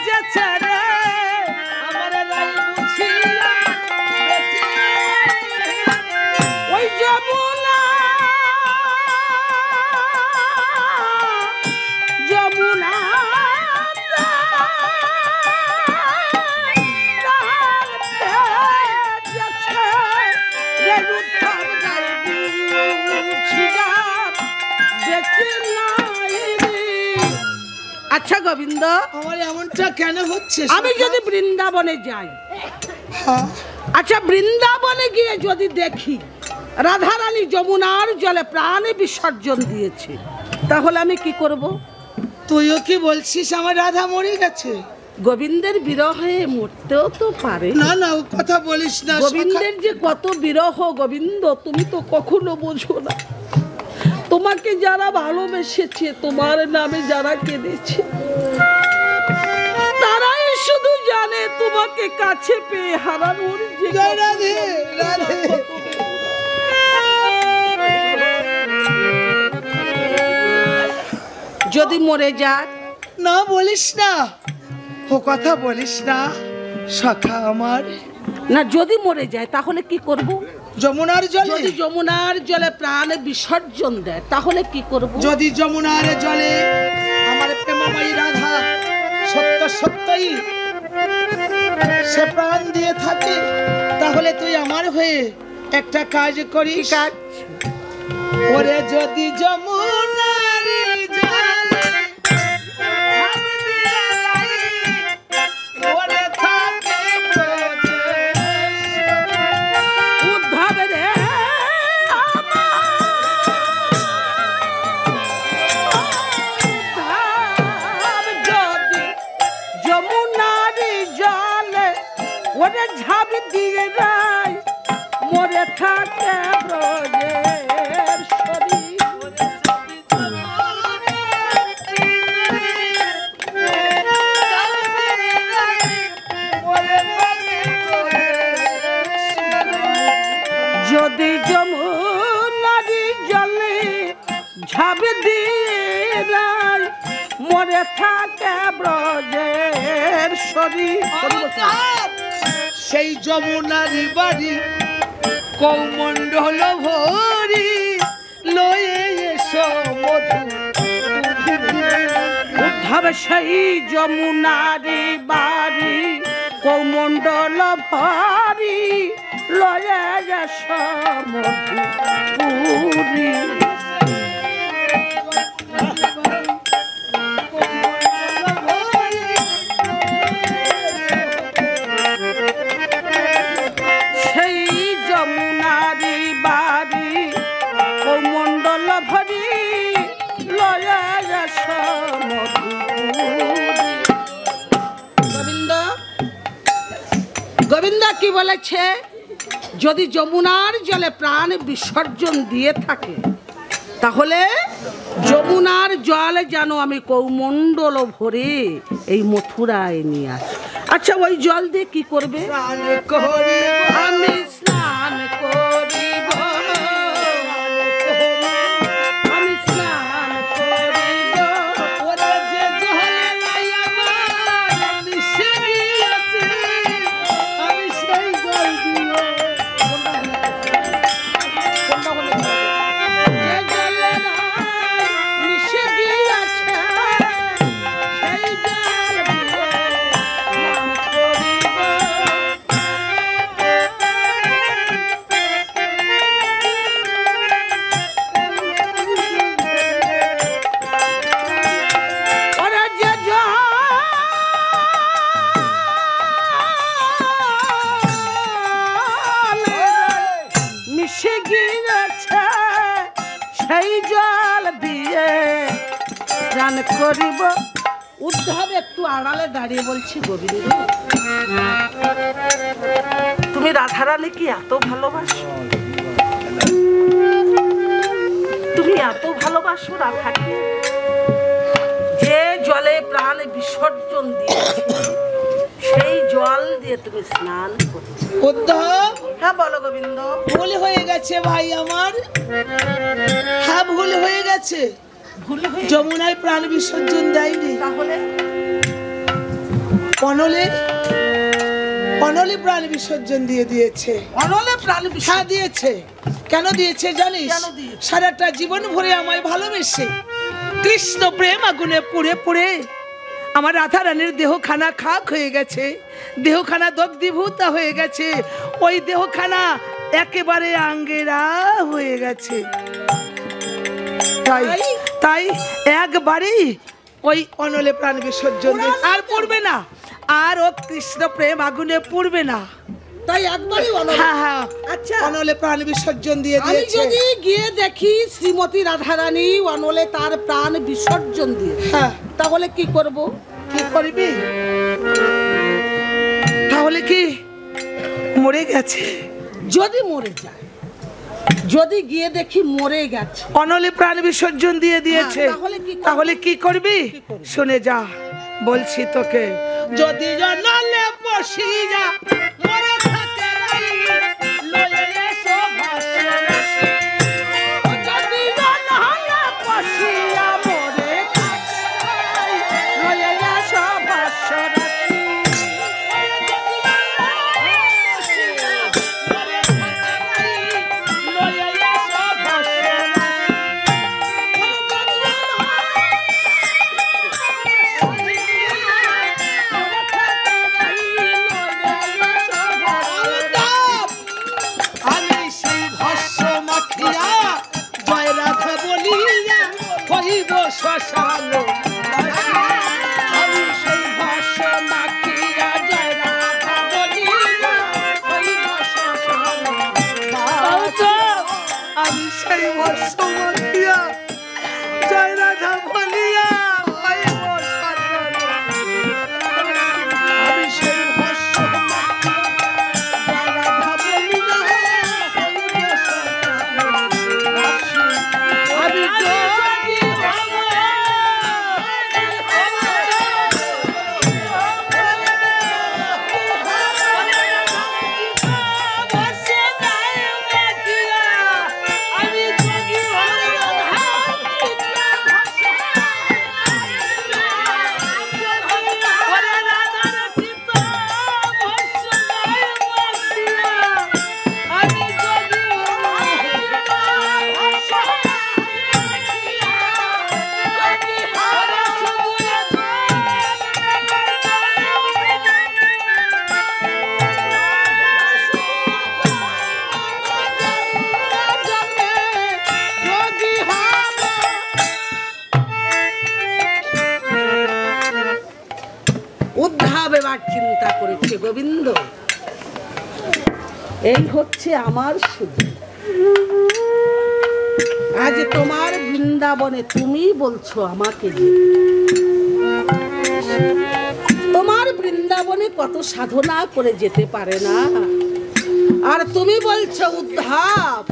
যেছে রে আমার রাই বুঝিয়া ওই যমুনা যমুনা আচ্ছা গোবিন্দ আমার এমনটা কেন হচ্ছে আমি যদি বৃন্দাবনে যাই আচ্ছা বৃন্দাবনে গিয়ে যদি দেখি রাধারানী যমুনার জলে প্রাণে বিসর্জন দিয়েছে তাহলে আমি কি করব? তুইও কি বলছিস আমার রাধা মরে গেছে? গোবিন্দের বিরহে মরতেও তো পারে না না ও কথা বলিস না গোবিন্দের যে কত বিরহ গোবিন্দ তুমি তো কখনো বোঝো না তোমাকে যারা ভালোবেসেছে তোমার নামে যারা কেঁদেছে তারাই শুধু জানে তোমাকে কাছে পেয়ে হারানোর যে রাধে রাধে যদি মরে যাক না বলিস না ও কথা বলিস না সখা আমার না যদি মরে যায় তাহলে কি করব? যমুনার জলে যদি যমুনার জলে প্রাণে বিসর্জন দেয় তাহলে কি করব? যদি যমুনার জলে আমার প্রেমময়ী রাধা সত্য সত্যই সে প্রাণ দিয়ে থাকে তাহলে তুই আমার হয়ে একটা কাজ করিস। কাজ ওরে যদি যমুনার জলে ওরে থাকে উদ্ধব রে যদি যমুনার জলে ওরে ঝাঁপ দিয়ে যায় মরে থাকে ব্রজের শরীর যদি যমুনার জলে ঝাঁপ দিয়ে যায় মরে থাকে ব্রজের শরীর সেই যমুনার বাড়ি কৌমণ্ডল ভরি লয়ে এসো মধু উদ্ধব সেই যমুনারি বাড়ি কৌমণ্ডল ভারি লয়ে যাস মধুপুরী সেই যমুনারি বাড়ি কৌমণ্ডল ভরি লয়ে যাস গোবিন্দ গোবিন্দ কি বলেছে যদি যমুনার জলে প্রাণ বিসর্জন দিয়ে থাকে তাহলে যমুনার জল যেন আমি কৌমণ্ডল ভরে এই মথুরায় নিয়ে আসি। আচ্ছা ওই জল দিয়ে কি করবে? আমি স্নান করিব আমি স্নান করিব ওরে যে জলে আমার মিশে গিয়েছে আমি সেই জল দিয়ে যে জলে মিশে গিয়েছে সেই জল দিয়ে স্নান করিব। ওরে যে জল মিশে গিয়েছে সেই জল দিয়ে স্নান করিব। উদ্ধব একটু আড়ালে দাঁড়িয়ে বলছি গোবিন্দ তুমি রাধারানী কি এত ভালোবাসো? তুমি এত ভালোবাসো রাধাকে যে জলে প্রাণ বিসর্জন দিয়েছে সেই জল দিয়ে তুমি স্নান করছো। উদ্ধব হ্যাঁ বলো গোবিন্দ। ভুল হয়ে গেছে ভাই আমার হ্যাঁ ভুল হয়ে গেছে ভুল হয়ে যমুনায় প্রাণ বিসর্জন দেয়নি তাহলে অনলে অনলে প্রাণ বিসর্জন দিয়ে দিয়েছে। অনলে প্রাণ হ্যাঁ দিয়েছে। কেন দিয়েছে জানিস? কেন দিয়েছে? সারাটা জীবন ভরে আমায় ভালোবেসে কৃষ্ণ প্রেম আগুনে পুড়ে পুড়ে আমার রাধা রানীর দেহখানা খাক হয়ে গেছে, দেহখানা দগ্ধীভূতা হয়ে গেছে, ওই দেহখানা একেবারে আঙ্গেরা হয়ে গেছে। তাই তাই একবারেই ওই অনলে প্রাণ বিসর্জন দিয়ে আর পড়বে না, আর ও কৃষ্ণ প্রেম আগুনে পড়বে না। তাই একবারই অনলে। হ্যাঁ হ্যাঁ, আচ্ছা, অনলে প্রাণ বিসর্জন দিয়ে আমি দিয়েছে। যদি গিয়ে দেখি শ্রীমতী রাধারানী অনলে তার প্রাণ বিসর্জন দিয়ে, হ্যাঁ, তাহলে কি করব? কি করবি? তাহলে কি মরে গেছে? যদি মরে যায়, যদি গিয়ে দেখি মরে গেছে, অনলে প্রাণ বিসর্জন দিয়ে দিয়েছে, হ্যাঁ, তাহলে কি করবি? তাহলে কি করবি? কি করবি? শুনে যা, বলছি তোকে। যদি জনলে পশিয়া মরে থাকে রাই, লয়ে এসো ভাসরাসি। যদি জনলে পশিয়া মরে থাকে রাই, লয়ে এসো ভাসরাসি। আমি সেই ভস্য মাখিয়া জয় রাধা বলিয়া হইব শ্মশান। আমি সেই ভস্য মাখিয়া জয় রাধা বলিয়া হইব শ্মশান। আমি সেই ভস্য মাখিয়া জয় রাধা বলিয়া হইব শ্মশান। আমি সেই ভস্য উদ্ধাব এবার চিন্তা করেছে গোবিন্দ, এই হচ্ছে আমার শুধু। আজ তোমার বৃন্দাবনে তুমি বলছো আমাকে যে তোমার বৃন্দাবনে কত সাধনা করে যেতে পারে না, আর তুমি বলছো উদ্ধাব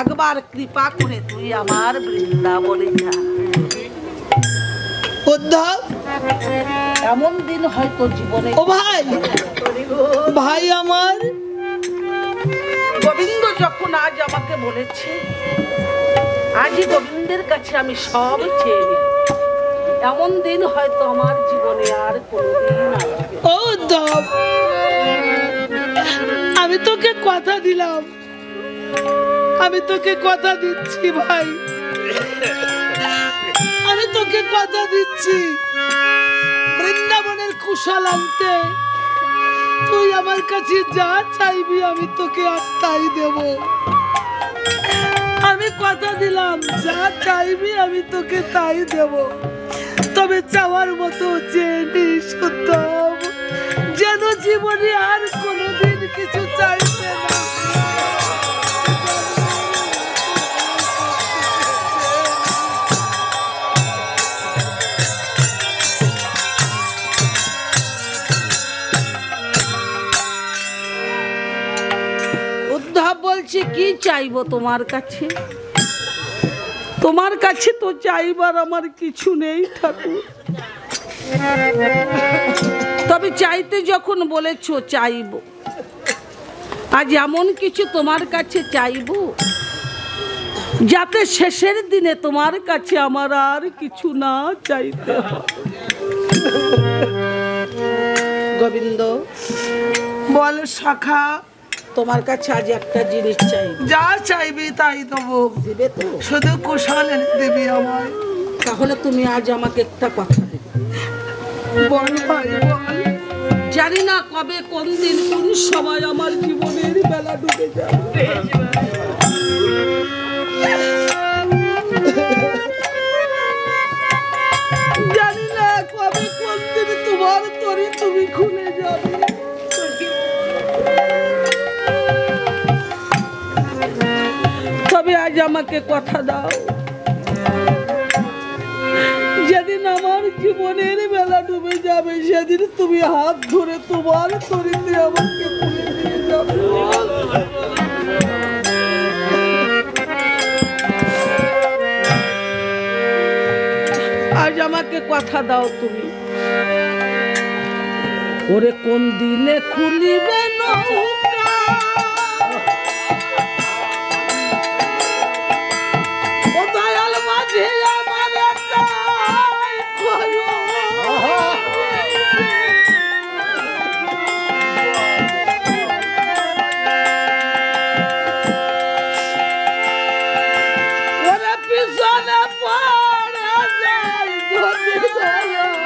একবার কৃপা করে তুই আমার বৃন্দাবনে যা। উদ্ধব, এমন দিন হয়তো জীবনে। ও ভাই, ভাই আমার গোবিন্দ যখন আজ আমাকে বলেছে, আজই গোবিন্দের কাছে আমি সব চেয়ে নিই। এমন দিন হয়তো আমার জীবনে আর কোনোদিন আসবে। ও উদ্ধব, আমি তোকে কথা দিলাম, আমি তোকে কথা দিচ্ছি ভাই, আমি তোকে কথা দিচ্ছি, বৃন্দাবনের কুশল আনতে তুই আমার কাছে যা চাইবি আমি তোকে আজ তাই দেব। আমি কথা দিলাম, যা চাইবি আমি তোকে তাই দেব, তবে চাওয়ার মতো চেয়ে নিস উদ্ধব, যেন জীবনে আর কোনোদিন কিছু চাইবে না। উদ্ধব বলছে কি চাইবো তোমার কাছে? তোমার কাছে তো চাইবার আমার কিছু নেই ঠাকুর, তবে চাইতে যখন বলেছো চাইবো, আজ এমন কিছু তোমার কাছে চাইবো যাতে শেষের দিনে তোমার কাছে আমার আর কিছু না চাইতে হয়। গোবিন্দ, বল শাখা, তোমার কাছে আজ একটা জিনিস চাই, যা চাইবি তাই দেবো, দিবে তো? শুধু কুশল এনে দিবি আমায়। তাহলে তুমি আজ আমাকে একটা কথা দেবে। বল ভাই বল। জানি না কবে, কোন দিন, কোন সময় আমার জীবনের বেলা ডুবে যাবে। জানি না কবে, কোন দিন তোমার তরি তুমি খুলে যাবে। তবে আজ আমাকে কথা দাও, যেদিন আমার জীবনের বেলা ডুবে যাবে সেদিন তুমি হাত ধরে তোমার তরিতে আমাকে তুলে দিয়ে যাবে। আজ আমাকে কথা দাও তুমি। ওরে কোন দিনে খুলিবে নৌকা, ও দয়াল মাঝে আমার একাই খোলো। ওরে পিছনে পড়ে যায় যদি দয়াল,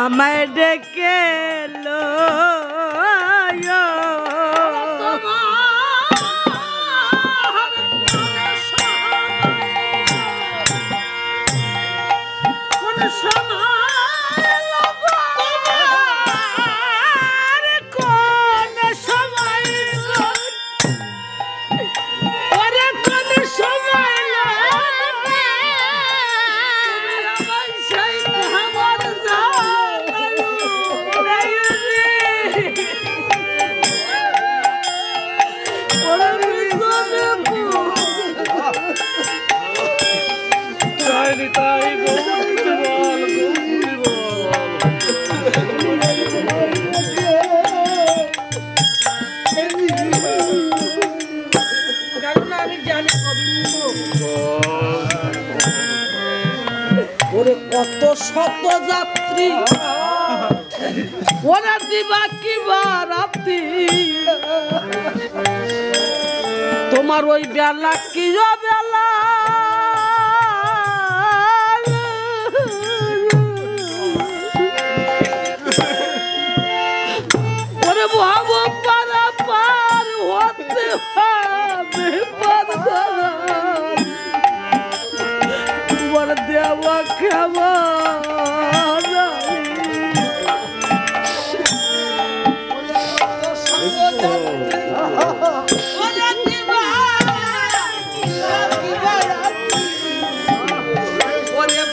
আমায় ডেকে লো। ওরে কত শত যাত্রী, ওরা দিবা কিবা রাত্রি, তোমার ওই বেলা কি বেলা, ওরে ভাব পারা পার হতে হবে তোমার দেওয়া খাওয়া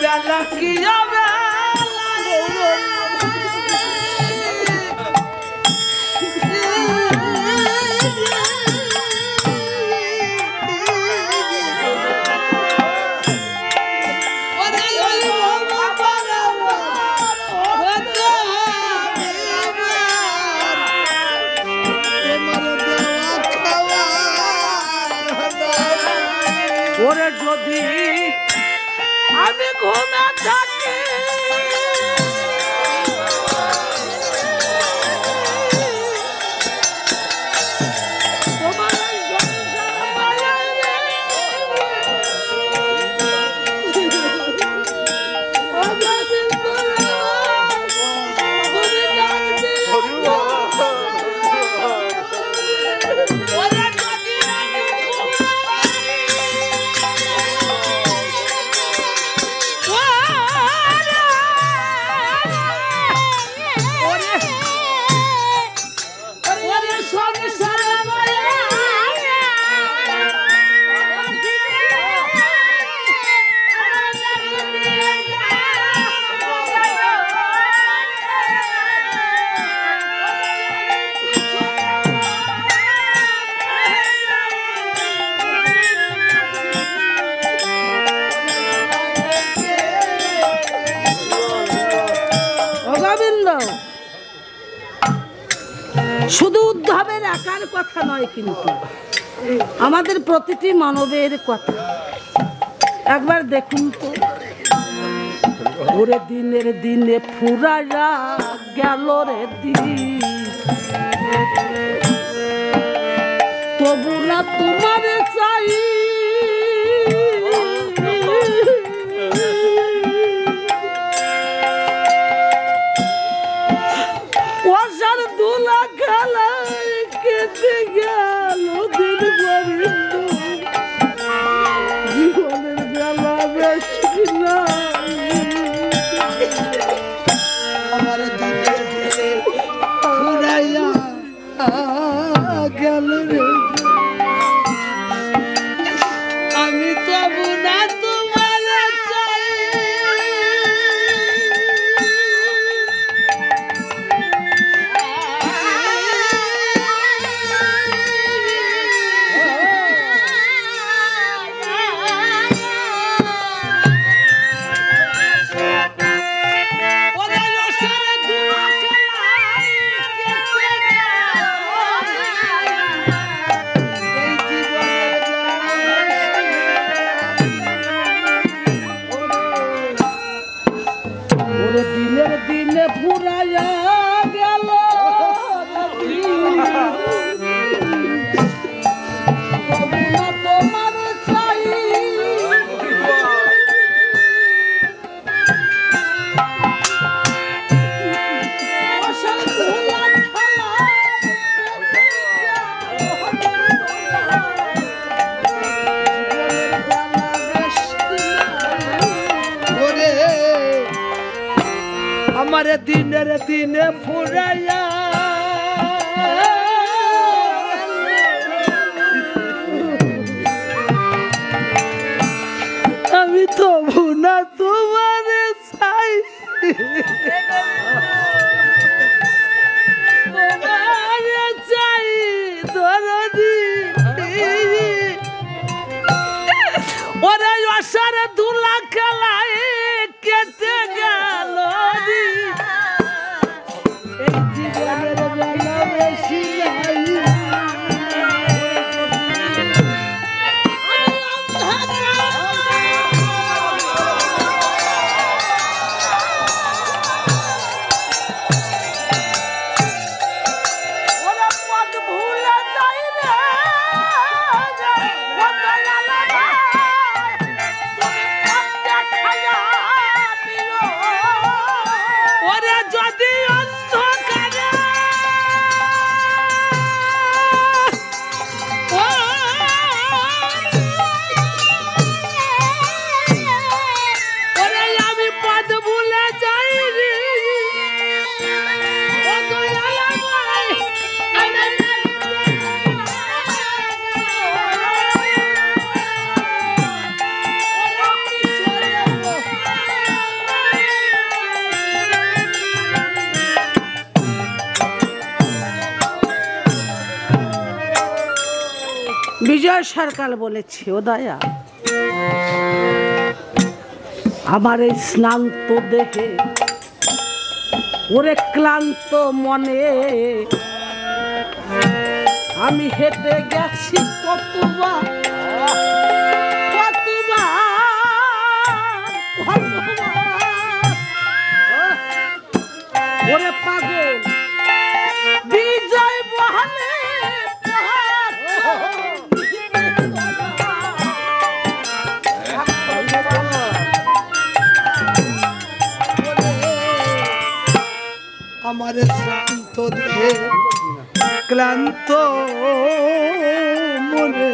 বেলা কি যাবে ওরে যদি আমি ঘুমে থাকি, তোমার শুধু উদ্ধবের একার কথা নয়, কিন্তু আমাদের প্রতিটি মানবের কথা। একবার দেখুন তো, ওরে দিনের দিনে ফুরাইয়া গেল রে দিন, তবু না তোমার চাই ওষার দুলা খেলা কেটে গেল দিন গোবিন্দ, জীবনের বেলা বেশি না। আমার দিনে দিনে ফুরাইয়া গেল রে, আমি তবু না তোমার চাই। ওরে দিনের দিনে ফুরাইয়া গেল তবু না তোমার চাই, ওষার দুলা খেলা ওরে আমার দিনের দিনে ফুরাইয়া আমি তবু না তোমার চাই, তোমার চাই দরদি। ওরে অসার দুলা খেলায় কেটে গেল দিন, এই জীবনের বেলা বেশি নাই। ওরে পথ ভুলে যাই রে, ও দয়ালা ভাই, তুমি পথ দেখাইয়া দিও। ওরে যদি অন্ধকারে ওরে আমি পথ ভুলে যাই রে, ও দয়ালা ভাই, বিজয় সরকার বলেছে, ও দয়া, আমার এই স্নান্ত দেহে ওরে ক্লান্ত মনে আমি হেঁটে গেছি কতবার ওরে পাগল বিজয় বহালে আমার শ্রান্ত দেহে ক্লান্ত মনে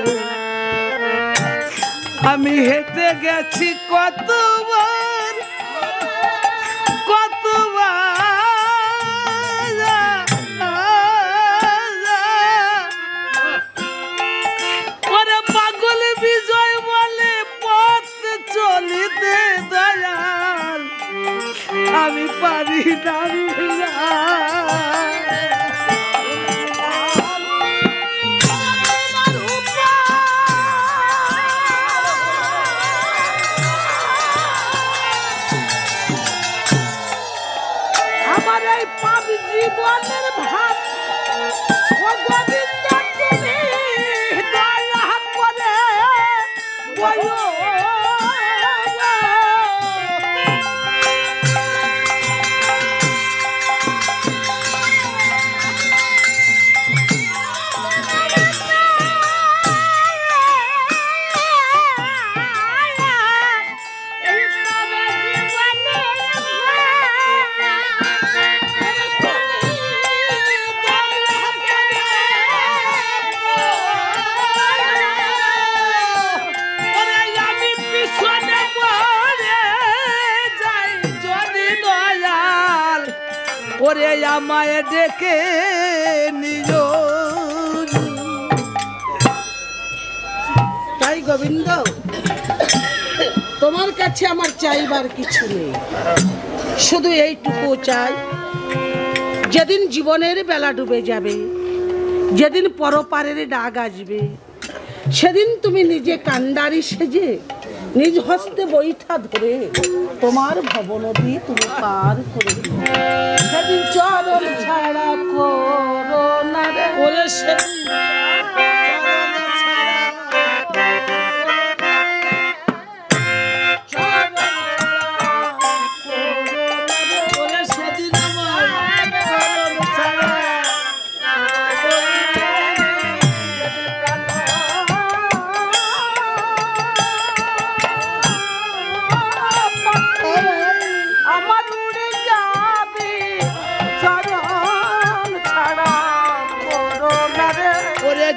আমি হেঁটে গেছি কতবার ওরে পাগল বিজয় বলে পথ চলিতে দয়াল আমি পারি না আমার এই পাপ জীবনের ভাব ওরে আমায় ডেকে নিও। তাই গোবিন্দ, তোমার কাছে আমার চাইবার কিছু নেই, শুধু এইটুকু চাই, যেদিন জীবনের বেলা ডুবে যাবে, যেদিন পরপারের ডাক আসবে, সেদিন তুমি নিজে কান্ডারি সেজে নিজ হস্তে বৈঠা ধরে তোমার ভবনদী তুমি পার করে দিবে। সেদিন চরণ ছাড়া করো না রে, বলে সেদিন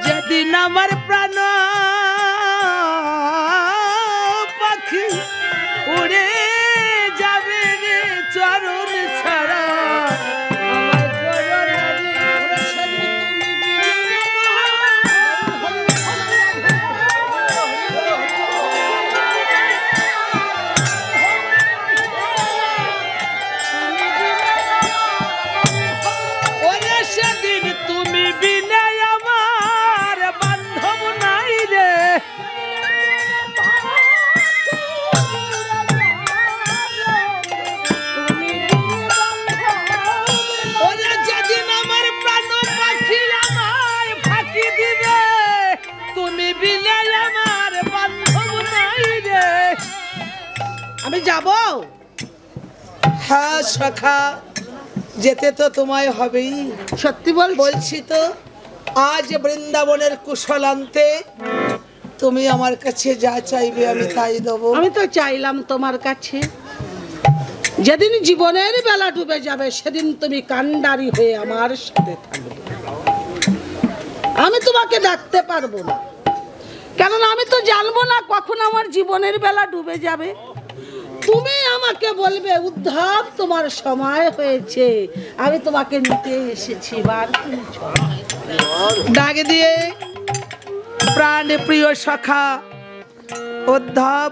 যেদিন আমার প্রাণ পাখি উড়ে যাবে রে চরণ ছাড়া। ওরে সেদিন তুমি বিনা আমি যাব। হ্যাঁ সখা, যেতে তো তোমায় হবেই। সত্যি বলছি তো, আজ বৃন্দাবনের কুশলান্তে তুমি আমার কাছে যা চাইবে আমি তাই দেবো। আমি তো চাইলাম তোমার কাছে, যেদিন জীবনের বেলা ডুবে যাবে সেদিন তুমি কান্ডারি হয়ে আমার সাথে থাকবে। আমি তোমাকে ডাকতে পারবো না, কেননা আমি তো জানবো না কখন আমার জীবনের বেলা ডুবে যাবে। তুমি আমাকে বলবে উদ্ধব তোমার সময় হয়েছে, আমি তোমাকে নিতে এসেছি। ডাক দিয়ে প্রাণ প্রিয় সখা উদ্ধব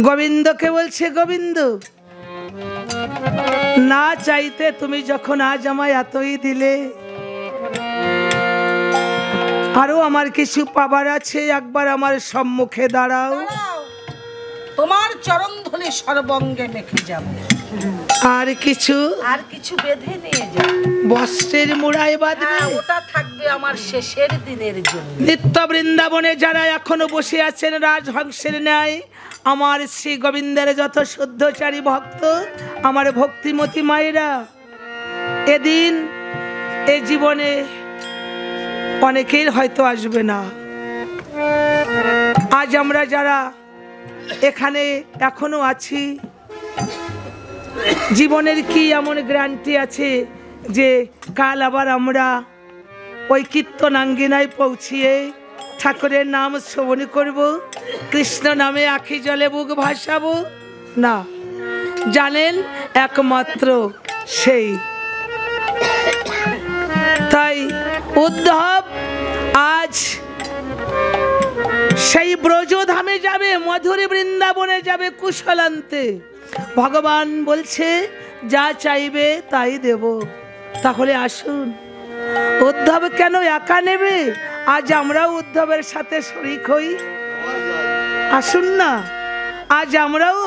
গোবিন্দকে বলছে, গোবিন্দ না চাইতে তুমি যখন আজ আমায় এতই দিলে, আরো আমার কিছু পাবার আছে, একবার আমার সম্মুখে দাঁড়াও। তোমার চরণ ধরে সর্বঙ্গে মেখে যাব। আর কিছু বেঁধে নিয়ে যাব, বস্ত্রের মুড়ায় বাঁধবে। ওটা থাকবে আমার শেষের দিনের জন্য। নিত্য বৃন্দাবনে যারা এখনো বসে আছেন রাজহংসের ন্যায়, আমার শ্রী গোবিন্দের যত শুদ্ধচারী ভক্ত, আমার ভক্তিমতী মায়েরা, এদিন এ জীবনে অনেকের হয়তো আসবে না। আজ আমরা যারা এখানে এখনো আছি, জীবনের কি এমন গ্যারান্টি আছে যে কাল আবার আমরা ওই কীর্তনাঙ্গিনায় পৌঁছিয়ে ঠাকুরের নাম শ্রবণ করব, কৃষ্ণ নামে আখি জলে বুক ভাসাবো? না, জানেন একমাত্র সেই। তাই উদ্ধব আজ সেই ব্রজধামে যাবে, মধুর বৃন্দাবনে যাবে কুশলান্তে। ভগবান বলছে যা চাইবে তাই দেব। তাহলে আসুন, উদ্ধব কেন একা নেবে? আজ আমরাও উদ্ধবের সাথে শরীক হই। আসুন না, আজ আমরাও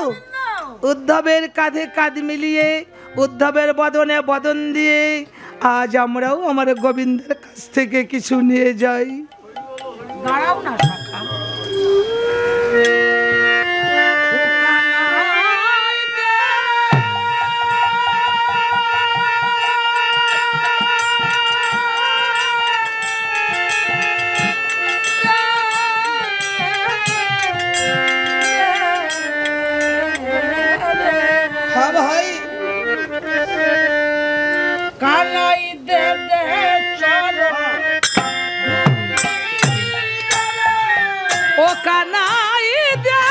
উদ্ধবের কাঁধে কাঁধ মিলিয়ে, উদ্ধবের বদনে বদন দিয়ে আজ আমরাও আমার গোবিন্দের কাছ থেকে কিছু নিয়ে যাই। দাঁড়াও না সখা, ও কানাই দে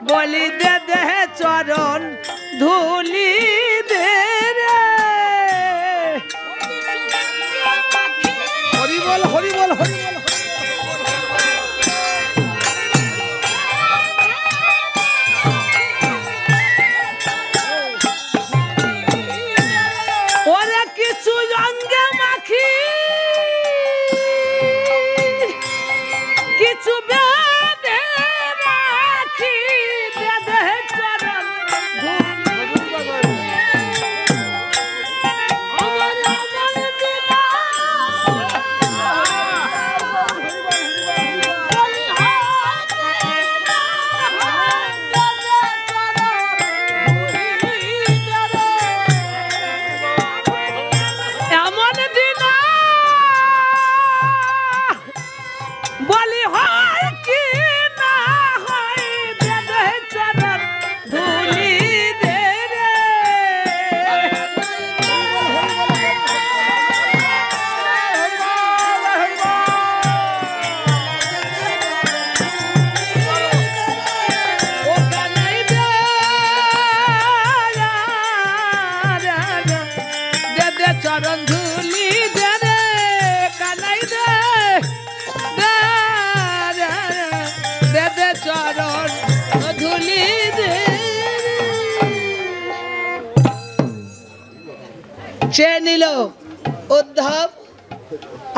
বলি দে দেহে চরণ ধুলি দে রে হরি বল হরি বল হরি বল। ওরে কিছু অঙ্গে মাখি কিছু বেঁধে রাখি দে দেহে চরণ এমন দিন বলি হয় কি না হয় দে দেহে চরণ ধুলি দে রে ও কানাই দে দে দে চরণ ধুলি দে রে কানাই দে দে দে চরণ ধুলি দে চেয়ে নিল উদ্ধব।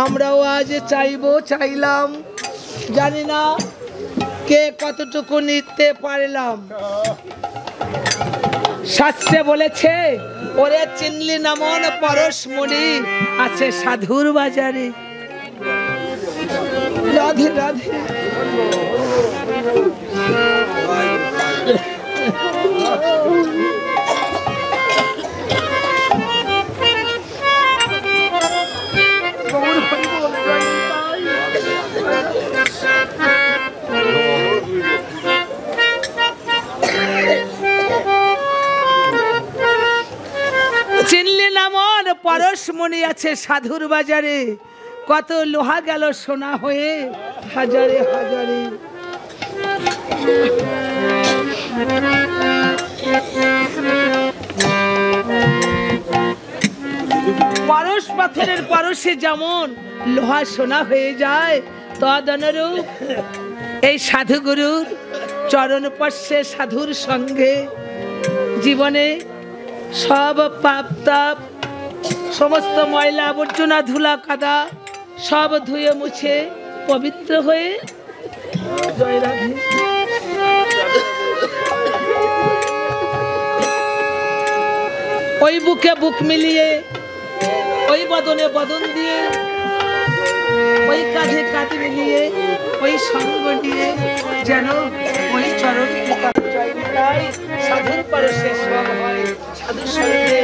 আমরাও আজ চাইলাম, জানি না কে কতটুকু নিতে পারলাম। শাস্ত্রে বলেছে ওরে চিনলি নামন পরশমণি আছে সাধুর বাজারে। রাধে রাধে। চিনলি না মন পরশমণি আছে সাধুর বাজারে কত লোহা গেল সোনা হয়ে হাজারে হাজারে। পরশ পাথরের পরশে যেমন লোহা সোনা হয়ে যায় তদনুরূপ এই সাধুগুরুর চরণ স্পর্শে সাধুর সঙ্গে জীবনে সব পাপ তাপ সমস্ত ময়লা আবর্জনা ধুলা কাদা সব ধুয়ে মুছে পবিত্র হয়ে জয় রাধে। ওই বুকে বুক মিলিয়ে ওই বদনে বদন দিয়ে ওই কাঁধে কাঁধ মিলিয়ে ওই সঙ্গ নিয়ে যেন ওই চরণ সাধুর পরশে সব হয় সাধুর সঙ্গে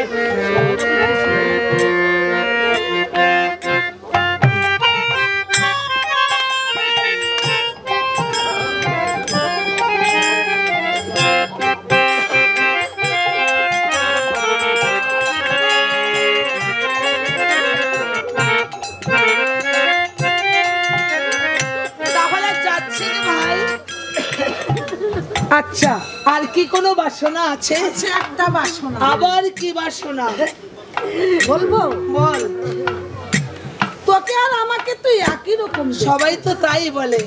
আচ্ছা, আর কি কোনো বাসনা আছে? একটা বাসনা। আবার কি বাসনা বলবো? বল। তোকে আর আমাকে তো একই রকম, সবাই তো তাই বলে।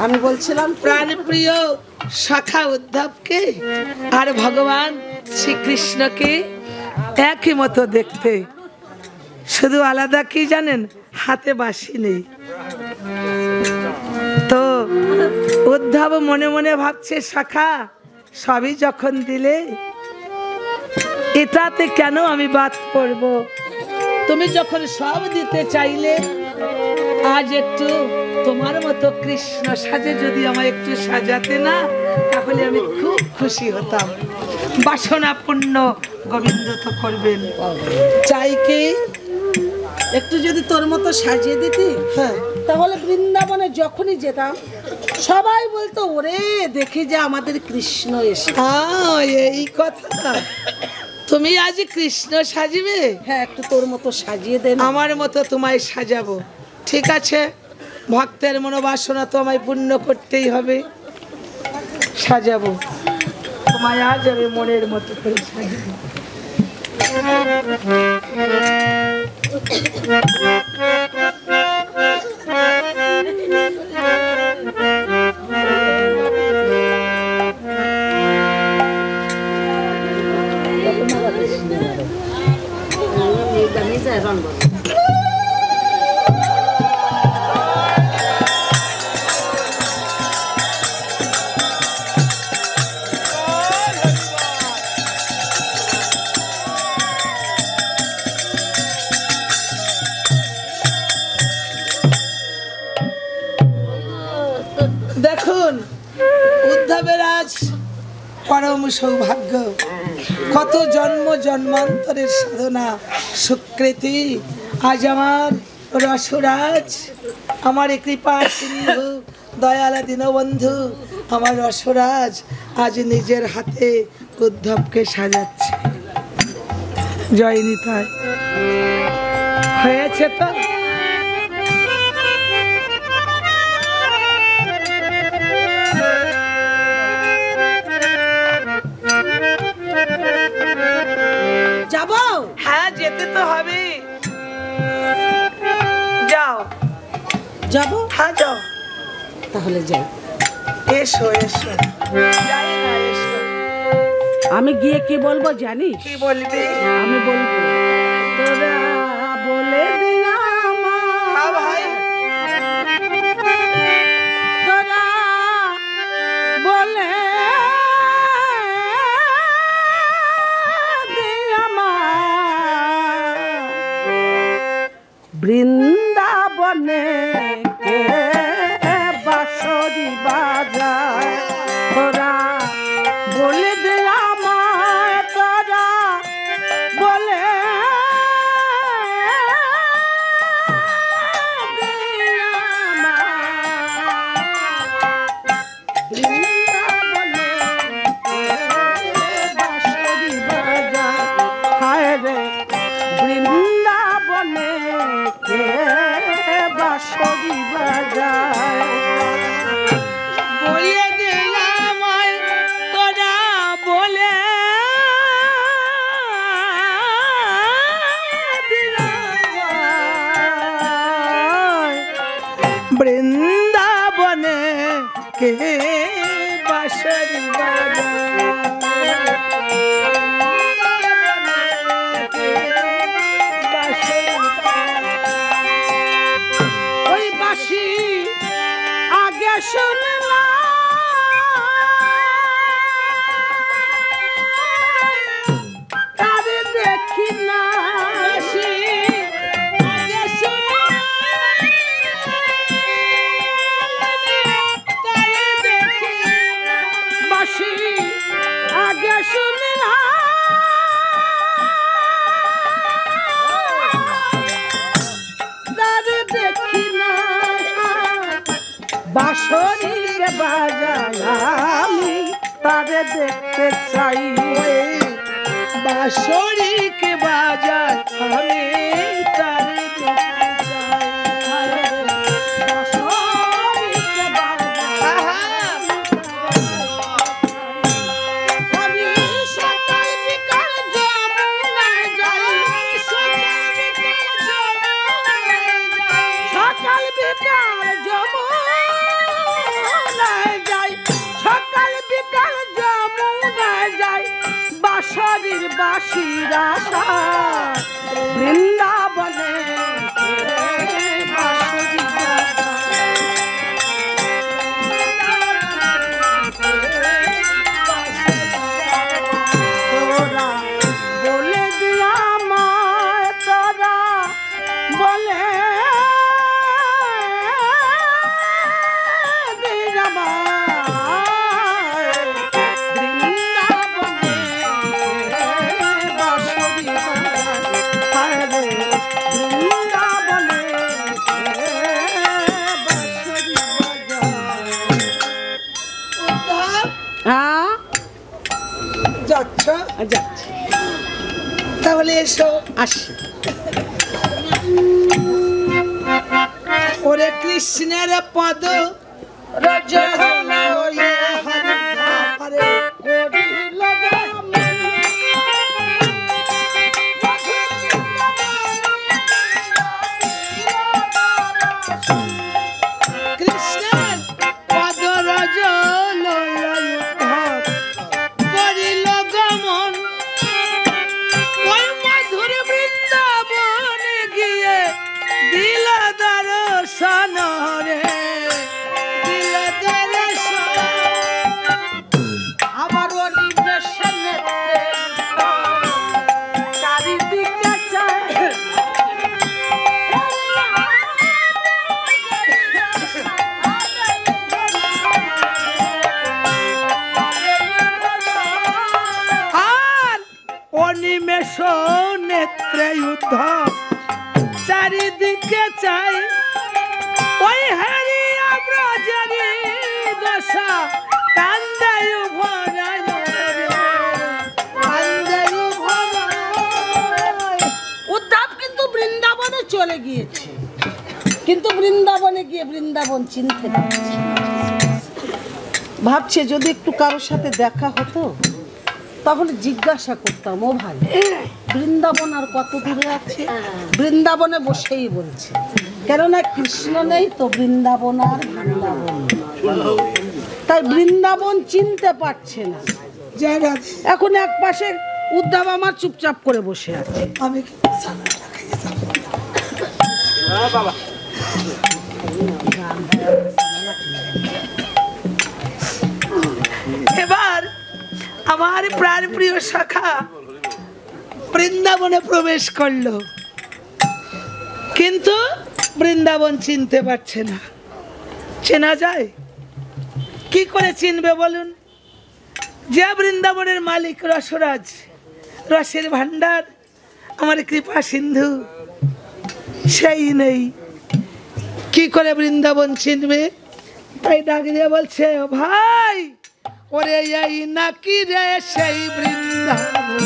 আমি বলছিলাম প্রাণ প্রিয় শাখা উদ্ধবকে আর ভগবান শ্রীকৃষ্ণকে একই মতো দেখতে, শুধু আলাদা কি জানেন, হাতে বাঁশি নেই। তো উদ্ধব মনে মনে ভাবছে শাখা সবই যখন দিলে, এটাতে কেন আমি বাদ পড়ব? তুমি যখন সব দিতে চাইলে, আজ একটু তোমার মতো কৃষ্ণ সাজে যদি আমায় একটু সাজাতে না, তাহলে আমি খুব খুশি হতাম। বাসনা পূর্ণ গোবিন্দ তো করবেন। চাই কি একটু যদি তোর মতো সাজিয়ে দিতি, হ্যাঁ, তাহলে বৃন্দাবনে যখনই যেতাম সবাই বলতো, ওরে দেখি যে আমাদের কৃষ্ণ এসে। এই কথা। তুমি আজ কৃষ্ণ সাজিবে? হ্যাঁ, একটু তোর মতো সাজিয়ে দে না। আমার মতো তোমায় সাজাবো। ঠিক আছে, ভক্তের মনোবাসনা তো আমায় পূর্ণ করতেই হবে। সাজাবো তোমায়, আজ আমি মনের মতো করে সাজাবো। দেখুন, উদ্ধবের আজ পরম সৌভাগ্য, কত জন্ম জন্মান্তরের সাধনা সুকৃতি। আজ আমার রসরাজ, আমার কৃপা সিন্ধু, দয়াল দীনবন্ধু, আমার রসরাজ আজ নিজের হাতে উদ্ধবকে সাজাচ্ছে। জয় নিতাই। হয়েছে তো? যাবো? হ্যাঁ, যেতে তো হবে। যাও। যাবো? হ্যাঁ, যাও। তাহলে যাই। এসো এসো। যাই না, এসো। আমি গিয়ে কি বলবো জানিস? কি বলবি? আমি বলবো, তোরা বলে দিলাম, হ্যাঁ ভাই, তোরা বলে দিলাম, বৃন্দাবনে কে বাঁশরি বাজায়, তোরা বলে দিলাম, তোরা বলে বৃন্দাবনে কে বাঁশরি বাজায়, হায় রে বৃন্দাবনে কে বাঁশরি বাজায়। বলিয়ে দিলাম তোরা বলে বৃন্দাবনে কে বাঁশরি ওই বাঁশি আগে শুনলাম, তারে দেখি না, বাঁশি আগে শুনলাম, তারে দেখি না, বাঁশি আগে শুনলাম, তারে দেখি না, বাঁশরিকে বাজায় আমি তারে দেখতে চাই, বাঁশরিকে বাজায় আমি তারে দেখতে চাই। বাঁশরিকে বাজায় আমি সকাল বিকাল যমুনায় যাই, সকাল বিকাল যমুনায় যাই, সকাল বিকাল যমুনায় যাই, বাঁশরির বাঁশির আশায়, বৃন্দাবনে বাঁশরি বাজায়। যাচ্ছ? যাচ্ছি। তাহলে এসো। আসি। ওরে কৃষ্ণের পদ রজ কৃষ্ণের পদ রজ করিল গমন ওই মধুর বৃন্দাবনে গিয়ে দিল দর্শন রে, দিল দর্শন। আমার অনিমেষে চারিদিকে চায় আর অনিমেষ নেত্রে যুদ্ধ চারিদিকে চাই ওই হারিয়া ব্রজরি দশা কান্দায় ভরায় কান্দায় ভরায়। উদ্ধব কিন্তু বৃন্দাবনে চলে গিয়েছে, কিন্তু বৃন্দাবনে গিয়ে বৃন্দাবন চিনতে পারছে না। ভাবছে যদি একটু কারোর সাথে দেখা হতো তাহলে জিজ্ঞাসা করতাম, ও ভাই বৃন্দাবন আর কত দূরে আছে? বৃন্দাবনে বসেই বলছে, কেননা কৃষ্ণ নেই তো বৃন্দাবন আর বৃন্দাবন, তাই বৃন্দাবন চিনতে পারছে না। জয় রাধে। এখন এক পাশে উদ্ধব আমার চুপচাপ করে বসে আছে। আমি এবার আমার প্রাণ প্রিয় শাখা বৃন্দাবনে প্রবেশ করলো, কিন্তু বৃন্দাবন চিনতে পারছে না। চেনা যায়? কি করে চিনবে বলুন? যে বৃন্দাবনের মালিক রসরাজ, রসের ভান্ডার, আমার কৃপা সিন্ধু, সেই নেই, কি করে বৃন্দাবন চিনবে? তাই ডাক দিয়ে বলছে, ও ভাই, ওরে এই নাকি রে সেই বৃন্দাবন,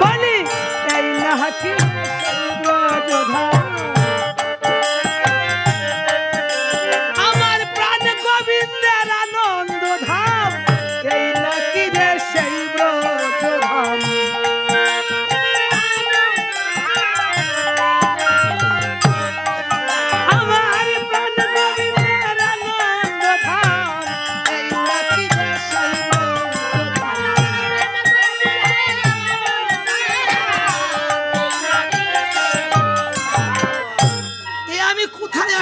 বলি এই নাকি আমার প্রাণ গোবিন্দের আনন্দ ধাম, এই নাকি রে সেই ব্রজধাম।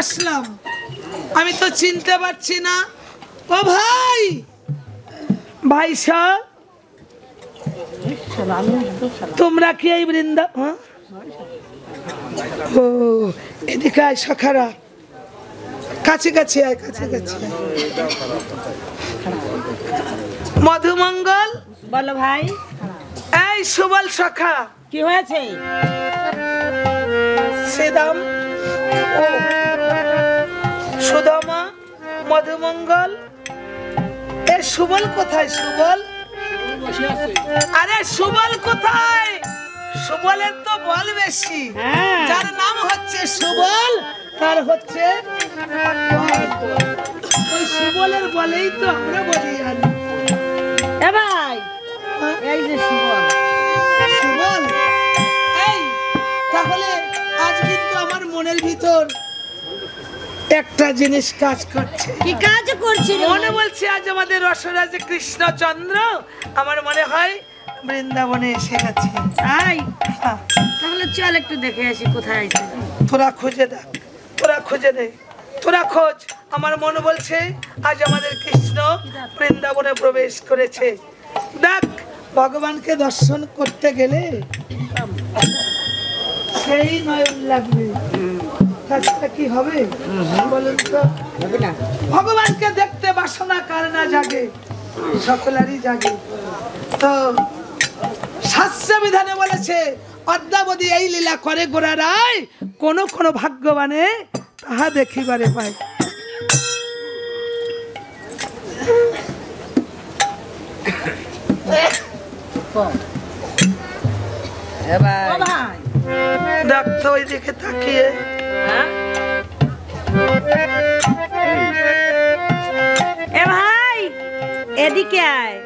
আসলাম আমি তো চিনতে পারছি না। ও ভাই, ভাই সব তোমরা কি এই বৃন্দাবন? ও এদিকে আয় সখারা, কাছে কাছে আয়, কাছে কাছে। মধুমঙ্গল বলো ভাই। এই সুবল সখা, কি হয়েছে? শ্রীদাম, ও সুদামা, মধুমঙ্গল, এ সুবল কোথায়? সুবল, আরে সুবল কোথায়? সুবলের তো বল বেশি, যার নাম হচ্ছে সুবল তার হচ্ছে ওই সুবলের বলেই তো আমরা বলি। এ ভাই, এই যে সুবল, সুবল, এই তাহলে আজ কিন্তু আমার মনের ভিতর একটা জিনিস কাজ করছে। কি কাজ করছে? মনে বলছে আজ আমাদের রসরাজ কৃষ্ণচন্দ্র আমার মনে হয় বৃন্দাবনে এসে গেছে। তাই? তাহলে চল একটু দেখে আসি কোথায় আছে। তোরা খুঁজে দেখ, তোরা খুঁজে দে, তোরা খোঁজ। আমার মনে বলছে আজ আমাদের কৃষ্ণ বৃন্দাবনে প্রবেশ করেছে। দেখ, ভগবানকে দর্শন করতে গেলে সেই নয়ন লাগবে, তাছাড়া কি হবে বলুন তো? ভগবানকে দেখতে বাসনা কার না জাগে? সকলেরই জাগে। তো শাস্ত্র বিধানে বলেছে অদ্যাবধি এই লীলা করে গোরা রায়, কোন কোন ভাগ্যবানে তাহা দেখিবারে পায়। ও ভাই ডাক্তার ওই দিকে তাকিয়ে এ ভাই এদিকে আয়,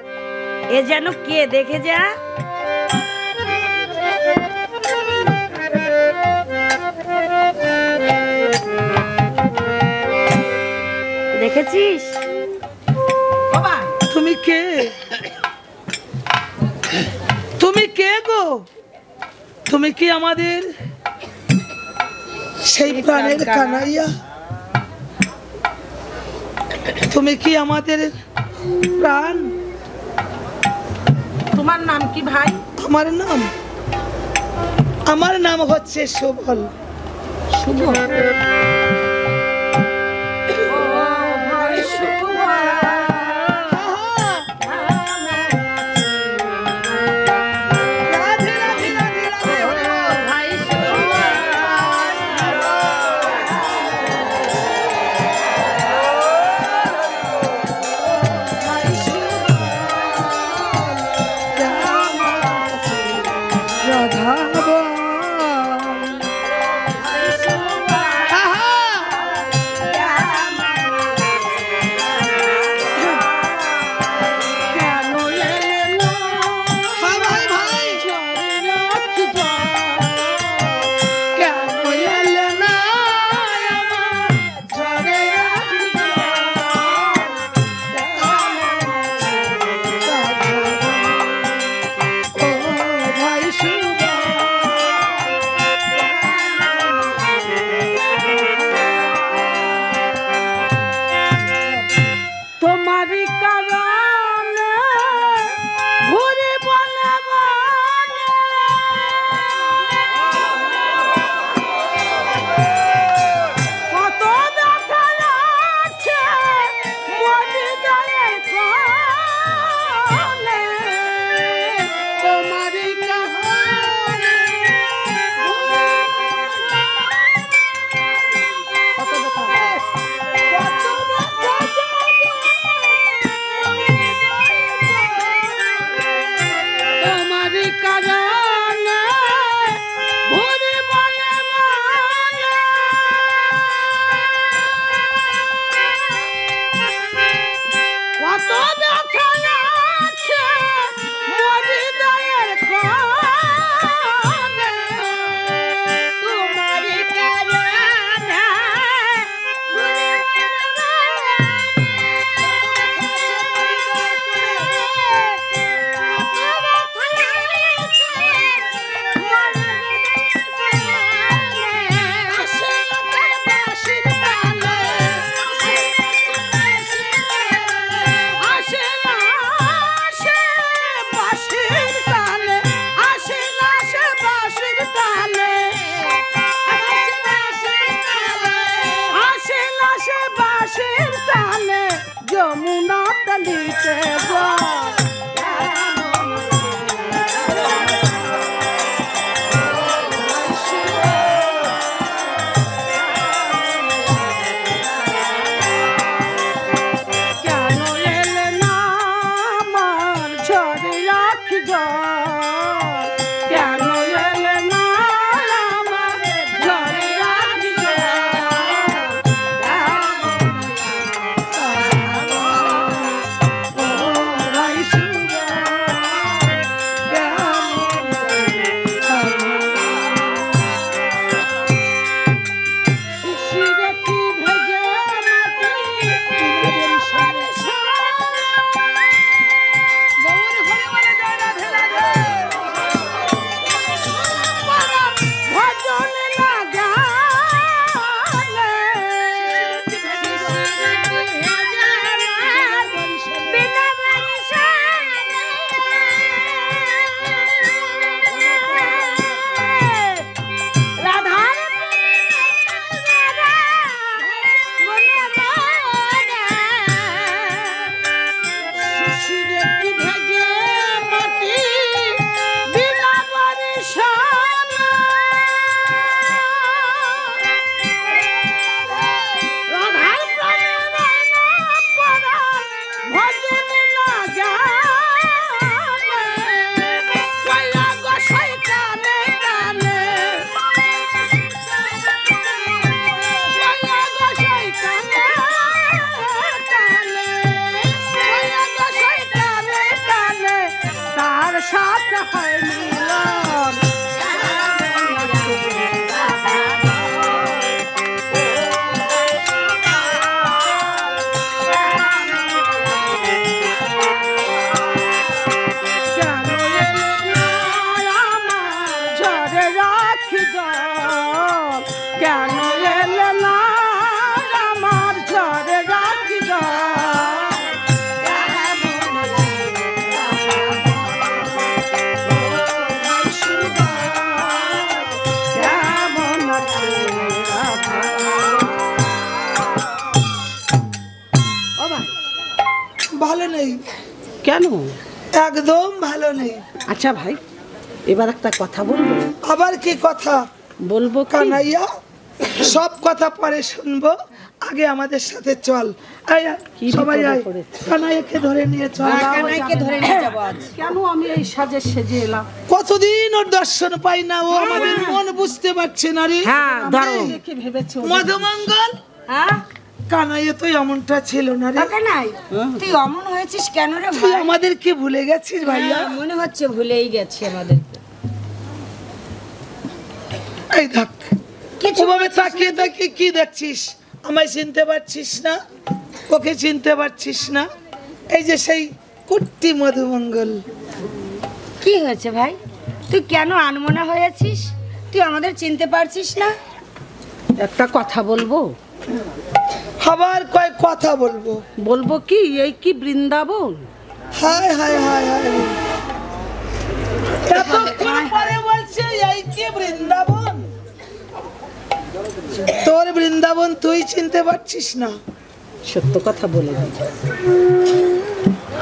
এ যেন কে দেখে যা। দেখেছিস? ও ভাই তুমি কে? তুমি কে গো? তুমি কি আমাদের সেই প্রাণের কানাইয়া? তুমি কি আমাদের প্রাণ? তোমার নাম কি ভাই? আমার নাম হচ্ছে সুবল। শুভ। ও ভাই শুভ। রাধে রাধে রাধে রাধে হরি বল। ভাই শুভ। ভাই শুভ। রাধা বল। কেন এলো হ্যাঁ ভাই ভাই, কেন এলে না আমার ঝরে ও ভাই শুভ। তোমারই কারণে ঘুরে বলে বলে কত ব্যথা লাগছে মনে জলের কোলে। তোমারই কারণে কত ব্যথা কত ব্যথা তোমারই কারণে ঘুরে বলে বলে কত ব্যথা লাগছে মরি দয়ের কোলে। তোমারই কারণে ঘুরে যমুনা তলিতে জল কেন এলে না আমার ঝরে রাখি জল? কেন এলে না আমার ঝরে রাখি জল? ও ভালো নেই, কেন? একদম ভালো নেই। আচ্ছা ভাই, এবার একটা কথা বলবো। আবার কি কথা? বলবো কি? কানাইয়া, সব কথা পরে শুনবো, আগে আমাদের সাথে চল। আয় আয়, কি সবাই বিপদে আয়, পড়েছে। কানাইয়াকে ধরে নিয়ে চল। কানাইকে ধরে নিয়ে যাবো আজ। কেন আমি এই সাজে সেজে এলাম? কতদিন ওর দর্শন পাই না, ও আমাদের মন বুঝতে পারছে না রে। হ্যাঁ ধরো। আমি দেখে ভেবেছি ওদের- মধুমঙ্গল, হ্যাঁ কানাইয়া তো এমনটা ছিল না রে। কানাই, তুই অমন হয়েছিস কেন রে তুই ভাই? আমাদেরকে ভুলে গেছিস ভাইয়া? হ্যাঁ, মনে হচ্ছে ভুলেই গেছি আমাদেরকে। এই দেখ, ওভাবে তাকিয়ে তাকিয়ে কি দেখছিস? আমায় চিনতে পারছিস না? ওকে চিনতে পারছিস না? এই যে সেই কুট্টি মধুমঙ্গল। কি হয়েছে ভাই? তুই কেন আনমনা হয়েছিস? তুই আমাদের চিনতে পারছিস না? একটা কথা বলবো। আবার কয়েক কথা বলবো। বলবো কি, এই কি বৃন্দাবন? হায় হায় হায় হায়, এতক্ষণ পরে বলছে এই কি বৃন্দাবন? তোর বৃন্দাবন তুই চিনতে পারছিস না? সত্য কথা বলে দিই।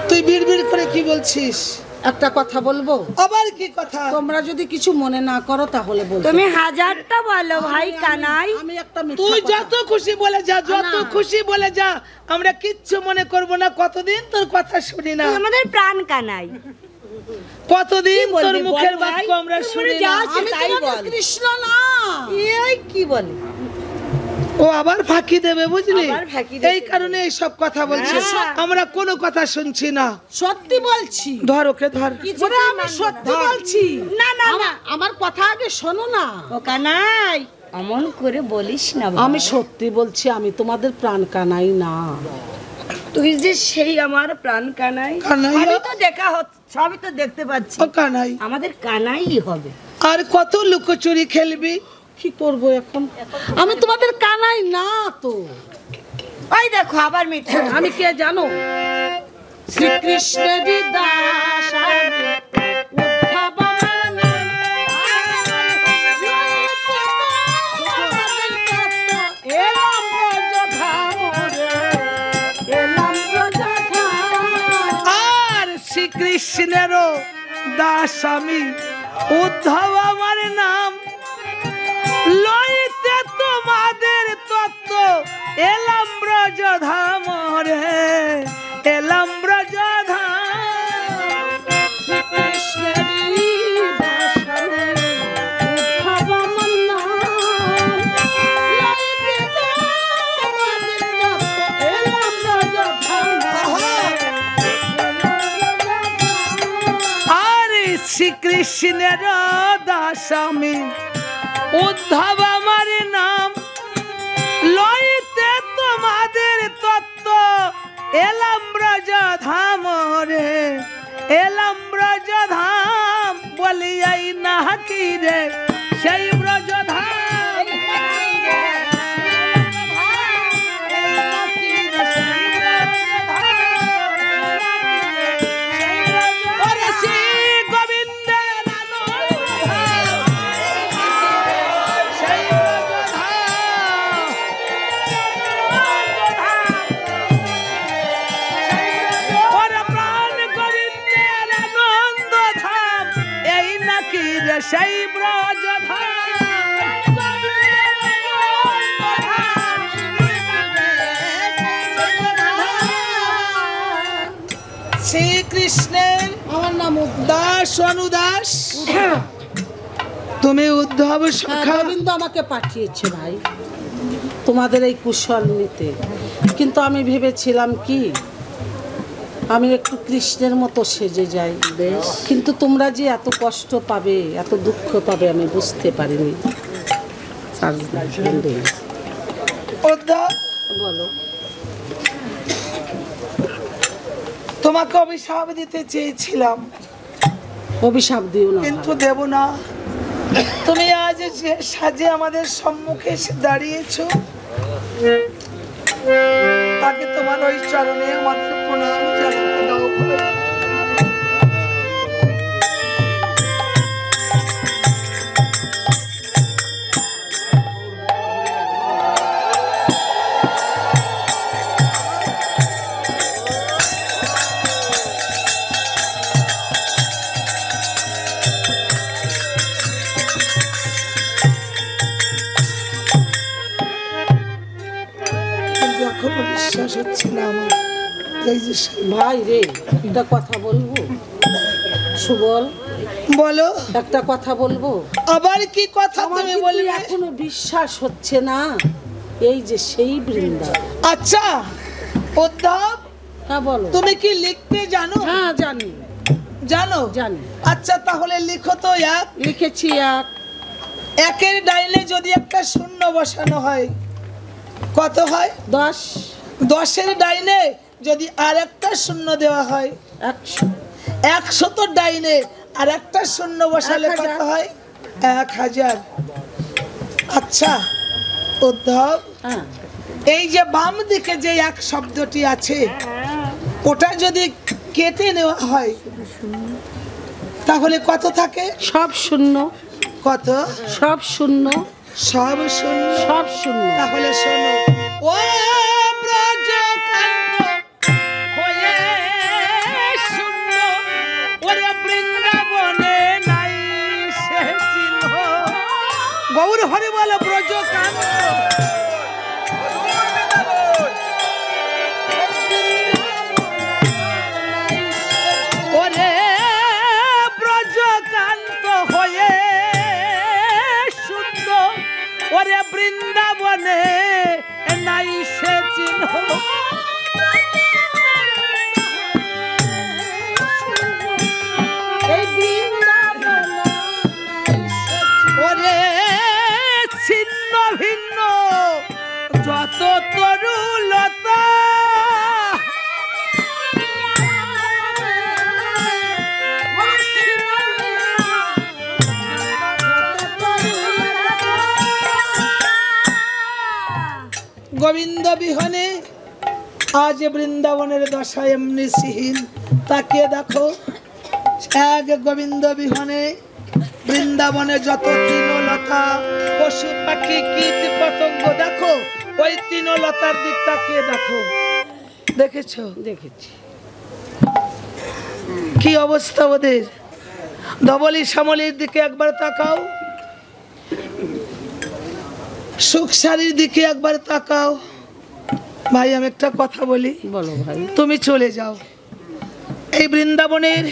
তুই বিড়বিড় করে কি বলছিস? একটা কথা বলবো। আবার কি কথা? তোমরা যদি কিছু মনে না করো তাহলে বলবো। তুমি হাজারটা বলো ভাই কানাই। আমি একটা মিথ্যা তুই কথা- যত খুশি বলে যা, যত না। খুশি বলে যা, আমরা কিচ্ছু মনে করব না। কতদিন তোর কথা শুনি না, তুই আমাদের প্রাণ কানাই। কতদিন কি বলবি তোর মুখের বল ভাই? বাক্য আমরা তোর শুনি মনে যা না। আছে আমি তাই তোমাদের বল। কৃষ্ণ না। এই কি বলে? ও আবার ফাঁকি দেবে, বুঝলি? আবার ফাঁকি দেবে। এই কারণে এই সব কথা বলছে। হ্যাঁ। আমরা কোনো কথা শুনছি না। সত্যি বলছি। ধর ওকে, ধর। ওরে আমি সত্যি বলছি। না, না, না। আমার কথা আগে শোনো না। ও কানাই, অমন করে বলিস না ভাই। আমি সত্যি বলছি, আমি তোমাদের প্রাণ কানাই না। তুই যে সেই আমার প্রাণ কানাই। কানাই? আমি তো দেখা হচ্ছে, সবই তো দেখতে পাচ্ছি। ও কানাই, আমাদের কানাই হবে। আর কত লুকোচুরি খেলবি? কি করব এখন? আমি তোমাদের কানাই না তো। ওই দেখো আবার মিথ্যা। আমি কে জানো? শ্রীকৃষ্ণের দাস আমি, উদ্ধব মানি। এলাম ব্রজধামে, এলাম ব্রজধামে। আর শ্রীকৃষ্ণেরও দাস আমি, উদ্ধব আমার নাম, লইতে তোমাদের তত্ত্ব, এলাম ব্রজধাম রে, এলাম ব্রজধাম। শ্রীকৃষ্ণেরই দাস আমি, উদ্ধব আমার নাম। লইতে তোমাদের তত্ত্ব, এলাম ব্রজধামে। আরে শ্রীকৃষ্ণের দাস আমি, উদ্ধব আমার নাম, লইতে তোমাদের তত্ত্ব, এলাম ব্রজধাম রে, এলাম ব্রজধাম। বলিয়াই না কি রে সেই ব্রজধাম। ওরে শ্রী গোবিন্দের আনন্দধাম, সেই ব্রজধাম। ওরে প্রাণ গোবিন্দের আনন্দধাম, এই নাকি রে সেই ব্রজধাম। শ্রীকৃষ্ণের আমার নাম দাস অনুদাস, তুমি উদ্ধব সখা। গোবিন্দ আমাকে পাঠিয়েছে ভাই তোমাদের এই কুশল নিতে। কিন্তু আমি ভেবেছিলাম কি, আমি একটু কৃষ্ণের মতো সেজে যাই। বেশ, কিন্তু তোমরা যে এত কষ্ট পাবে, এত দুঃখ পাবে আমি বুঝতে পারিনি। উদ্ধব, বলো। তোমাকে অভিশাপ দিতে চেয়েছিলাম, অভিশাপ দিও না। কিন্তু দেব না। তুমি আজ যে সাজে আমাদের সম্মুখে এসে দাঁড়িয়েছো, তাকে তোমার ওই চরণে আমাদের প্রণাম জানাতে দাও ভাই। এই যে ভাই রে, একটা কথা বলবো? সুবল, বলো। একটা কথা বলবো? আবার কি কথা আমার তুমি কিন্তু বলবে? এখনো বিশ্বাস হচ্ছে না এই যে সেই বৃন্দাবন। আচ্ছা উদ্ধব, হ্যাঁ বলো। তুমি কি লিখতে জানো? হ্যাঁ জানি। জানো? জানি। আচ্ছা তাহলে লিখো তো। এক, লিখেছি। একের ডাইনে যদি একটা শূন্য বসানো হয় কত হয়? 10। 10-এর ডাইনে যদি আর একটা শূন্য দেওয়া হয় 100। 100 তো ডাইনে আর একটা শূন্য বসালে 1000 কত হয়? 1000। আচ্ছা উদ্ধব, হ্যাঁ। এই যে বাম দিকে যে এক শব্দটি আছে ওটা যদি কেটে নেওয়া হয় তাহলে কত থাকে? সব শূন্য। কত? সব শূন্য। সব শূন্য। সব শূন্য। তাহলে শোনো। ও ব্রজকান্ত হয়ে শূন্য, ওরে বৃন্দাবনে নাই সে চিহ্ন। গৌর হরি বল ব্রজকান্ত। ওরে ব্রজকান্ত হয়ে শূন্য, ওরে বৃন্দাবনে নাই সে চিহ্ন। এই বৃন্দাবন ওরে ছিন্ন ভিন্ন যত তরুলতা, গোবিন্দ বিহনে আজ বৃন্দাবনের দশা এমনি সিহীন। তাকিয়ে দেখো, এক গোবিন্দ বিহনে বৃন্দাবনে যত তৃণলতা, পশু পাখি কীট পতঙ্গ, দেখো ওই তৃণলতার দিক তাকিয়ে দেখো। দেখেছো? দেখেছি। কি অবস্থা ওদের? ধবলি শ্যামলির দিকে একবার তাকাও, সুখসারির দিকে একবার তাকাও। ভাই আমি একটা কথা বলি, বলো ভাই। তুমি চলে যাও, এই বৃন্দাবনের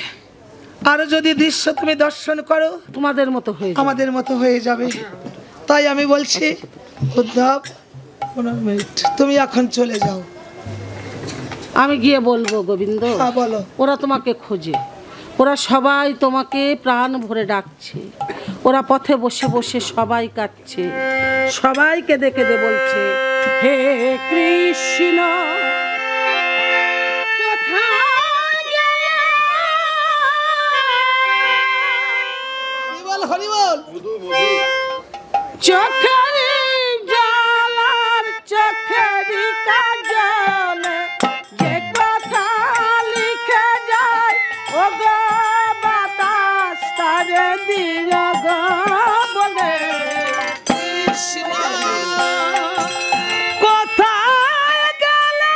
আরো যদি দৃশ্য তুমি দর্শন করো তোমাদের মতো হয়ে যাবে। আমাদের মতো হয়ে যাবে। তাই আমি বলছি উদ্ধব, 15 মিনিট তুমি এখন চলে যাও। আমি গিয়ে বলবো গোবিন্দ। হ্যাঁ বলো। ওরা তোমাকে খোঁজে, ওরা সবাই তোমাকে প্রাণ ভরে ডাকছে, ওরা পথে বসে বসে সবাই কাঁদছে, সবাই কেঁদে কেঁদে বলছে হে কৃষ্ণ কোথায় গেলে? হরিবল হরিবল। চোখের জল আর চোখের কাজলে যে কথা লিখে যায়, ও গো বাতাস তারে দিও গো বলে। কৃষ্ণ কোথায় গেলে?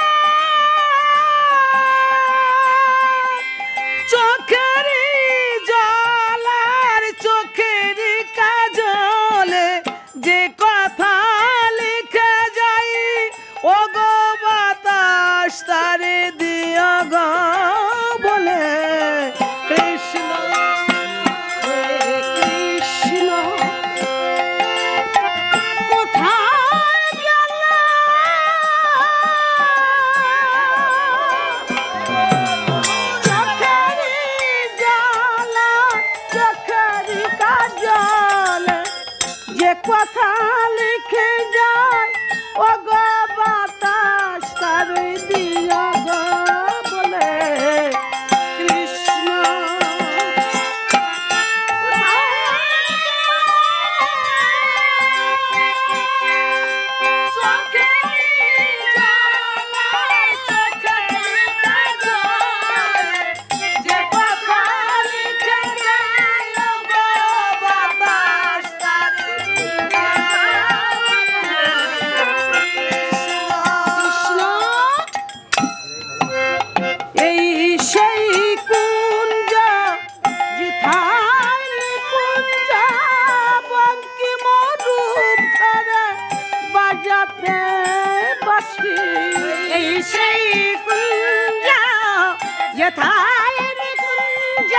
যেথায় নিকুঞ্জ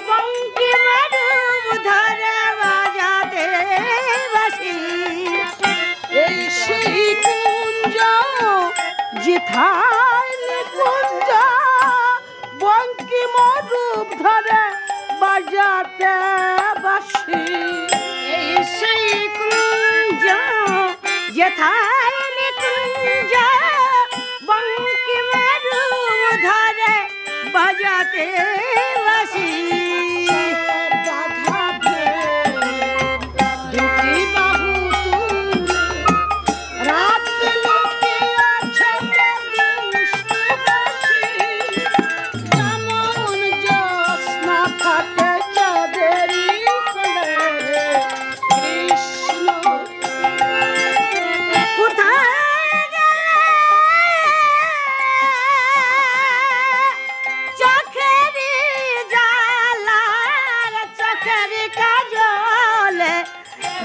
বঙ্কি মারুব ধরে বাজাতে বাসি। এই সেই কুঞ্জ যেথায় নিকুঞ্জ বঙ্কি মরুপ ধরে বাজাতে বাসি। এই সেই কুঞ্জ যেথায় নিকুঞ্জ বঙ্কি মারুব ধরে বাজাতে বাসি।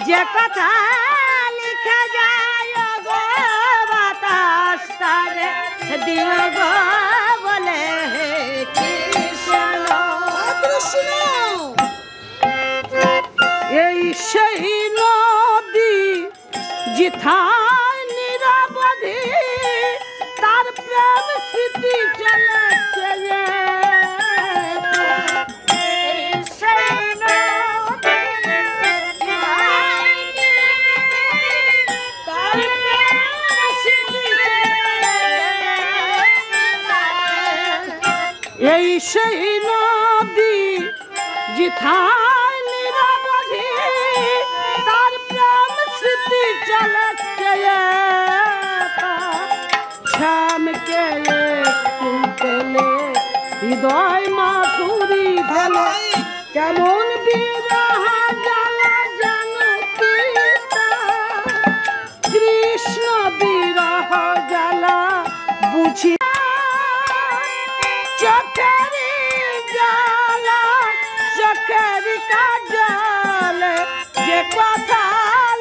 যে কথা লিখে যায় গো বাতাস তারে দিও গো বলে কৃষ্ণ কৃষ্ণ। এই সেই নদী যেথায় নিরবধি তার প্রেম স্মৃতি চলেছে। এই সেই নদী যেথায় নিরবধি তার প্রেম স্মৃতি চলেছে। শ্যাম কেলে কুন্তলে হৃদয় মাধুরী ঢেলে কেমন বিরহ জ্বালা জানো পিতা। কৃষ্ণ বিরহ জ্বালা বুঝি চোখেরি জ্বালা চোখেরি কাজলে যে কথা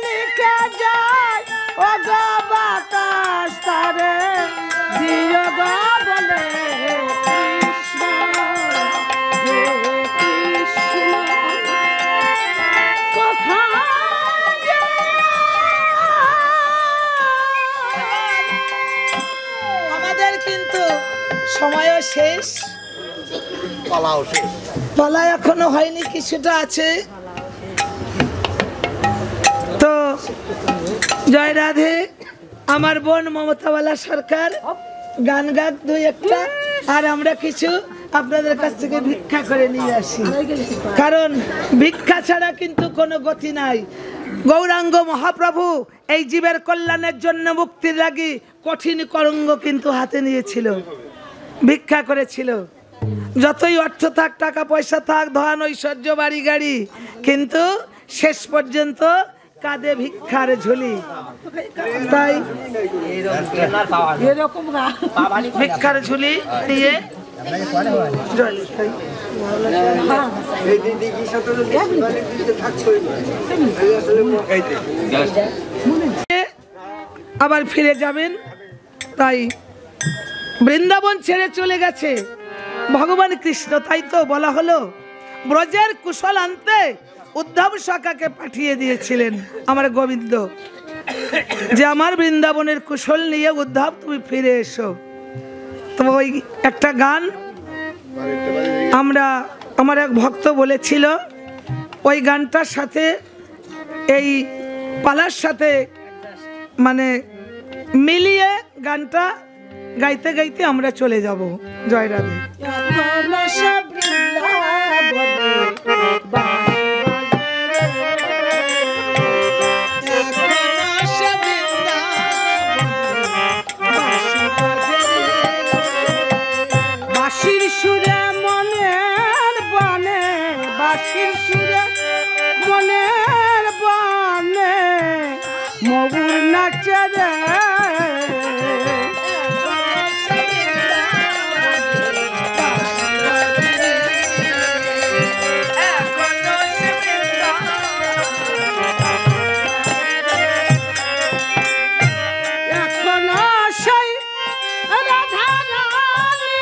লিখে যায় ও গো বাতাস তারে দিও গো বলে কৃষ্ণ হে কৃষ্ণ। কথা আমাদের কিন্তু সময়ও শেষ, পালাও শেষ, পালা এখনো হয়নি, কিছুটা আছে। তো জয় রাধে। আমার বোন মমতাওয়ালা সরকার গান গাক দুই একটা, আর আমরা কিছু আপনাদের কাছ থেকে ভিক্ষা করে নিয়ে আসি, কারণ ভিক্ষা ছাড়া কিন্তু কোনো গতি নাই। গৌরাঙ্গ মহাপ্রভু এই জীবের কল্যাণের জন্য মুক্তির লাগি কঠিন করঙ্গ কিন্তু হাতে নিয়েছিল, ভিক্ষা করেছিল। যতই অর্থ থাক, টাকা পয়সা থাক, ধন ঐশ্বর্য বাড়ি গাড়ি, কিন্তু শেষ পর্যন্ত কাঁধে ভিক্ষার ঝুলি। তাই এরকম ভিক্ষার ঝুলি দিয়ে আবার ফিরে যাবেন। তাই বৃন্দাবন ছেড়ে চলে গেছে ভগবান কৃষ্ণ। তাই তো বলা হলো ব্রজের কুশল আনতে উদ্ধব সখাকে পাঠিয়ে দিয়েছিলেন আমার গোবিন্দ, যে আমার বৃন্দাবনের কুশল নিয়ে উদ্ধব তুমি ফিরে এসো। তো ওই একটা গান আমার এক ভক্ত বলেছিল, ওই গানটার সাথে এই পালার সাথে মানে মিলিয়ে গানটা গাইতে গাইতে আমরা চলে যাব। জয় রাধে। বাঁশির সুরে মনের বনে, বাঁশির সুরে মনের বনে মগুর নাচে রে। এখনো সেই রাধা রানী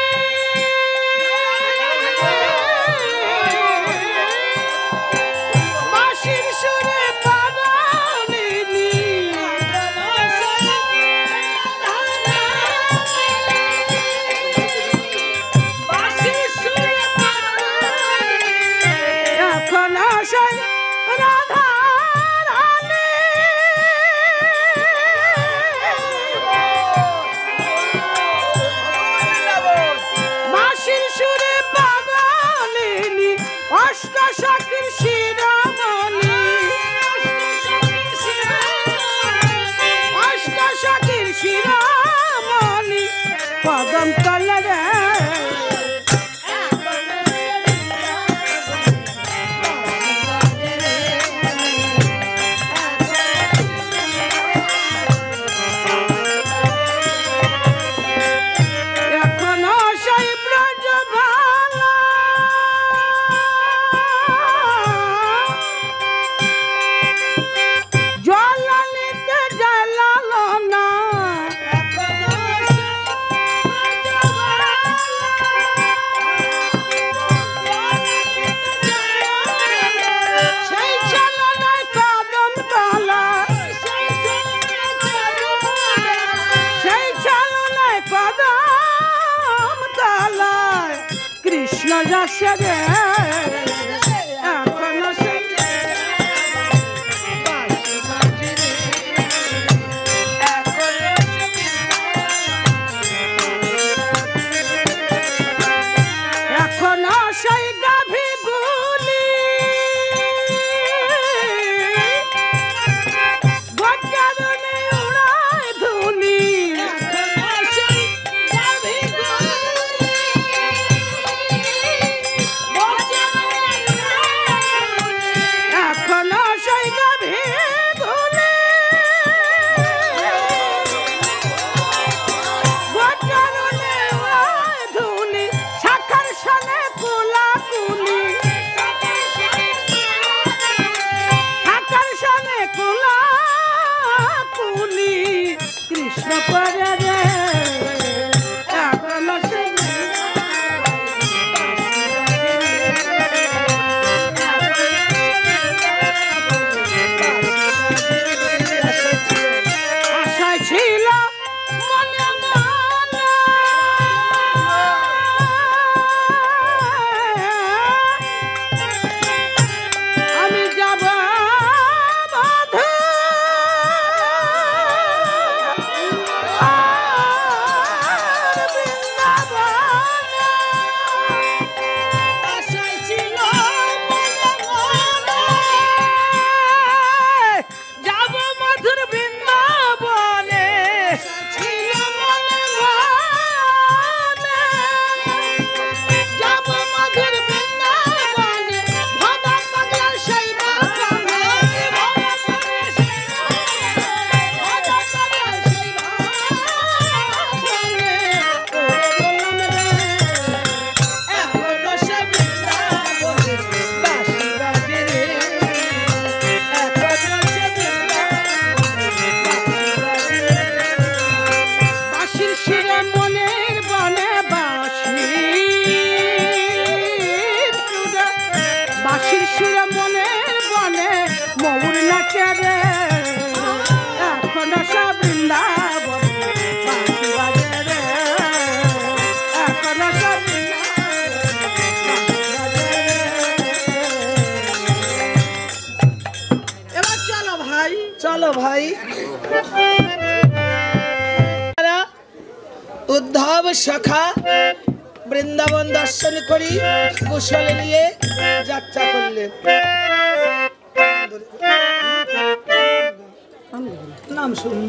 কৃষ্ণ যাচ্ছে রে এখনো সেই এখনো সেই গাভী গুলি বজ্রনে উড়ায় ধুলি এখনো সেই গাভী গুলি বজ্রনে উড়ায় ধুলি শাখার সনে কুলাকুলি শাখার সনে কুলাকুলি কৃষ্ণ করে রে এখনো সেই আশায় ছিল মনে মনে আমি যাব বাধা বৃন্দাবনে আশায় ছিল মনে মনে যাব মধুর বৃন্দাবনে ছিল মনে মনে যাব মধুর বৃন্দাবনে ভবা পাগলার সেই বাগানে ভবা পাগলার সেই ভবা পাগলার সেই বাগানে বললাম রে এখনো সে বৃন্দাবনে বাঁশি বাজে রে এখনো সে বাঁশির শিরে মনের বনে বাঁশির শিরে মনের বনে ময়ূর নাচে রে এখনো সব বৃন্দাবন বাঁশি বাজে রে এখনো সব এবার চলো ভাই চলো ভাই উদ্ধব সখা বৃন্দাবন দর্শন করি কুশল নিয়ে যাত্রা করলে নাম শুনুন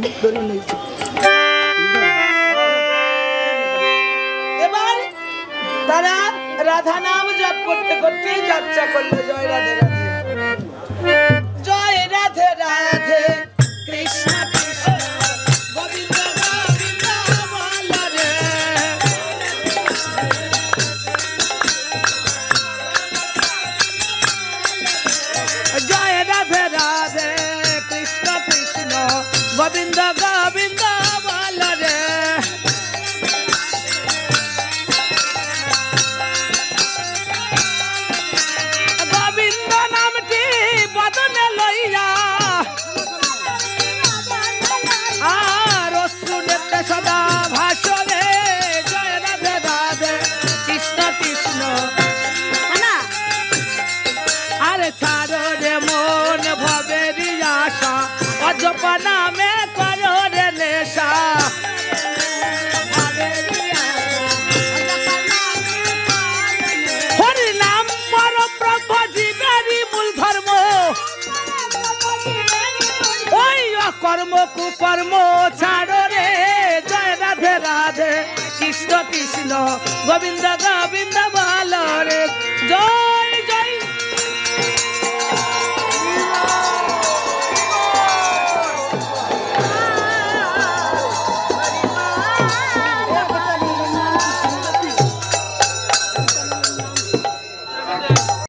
এবার তারা রাধা নাম জপ করতে করতে যাত্রা করলো জয় রাধে রাধে জয় রাধে রাধে কৃষ্ণ কৃষ্ণ গোবিন্দ গোবিন্দ বল রে জয় রাধে রাধে কৃষ্ণ কৃষ্ণ গোবিন্দ গোবিন্দ বল রে গোবিন্দ নামটি বদনে লইয়া আর শুনেতে সদা ভাষণে জয় রাধে রাধে কৃষ্ণ কৃষ্ণ আরে ছাড়ো রে মন ভবের আশা অজপ নামে করো রে নেশা হরি নাম পর ব্রহ্ম জীবেরই মূল ধর্ম ওই অকর্ম কুকর্ম ছাড়ো রে জয় রাধে রাধে কৃষ্ণ কৃষ্ণ গোবিন্দ গোবিন্দ বল রে জয়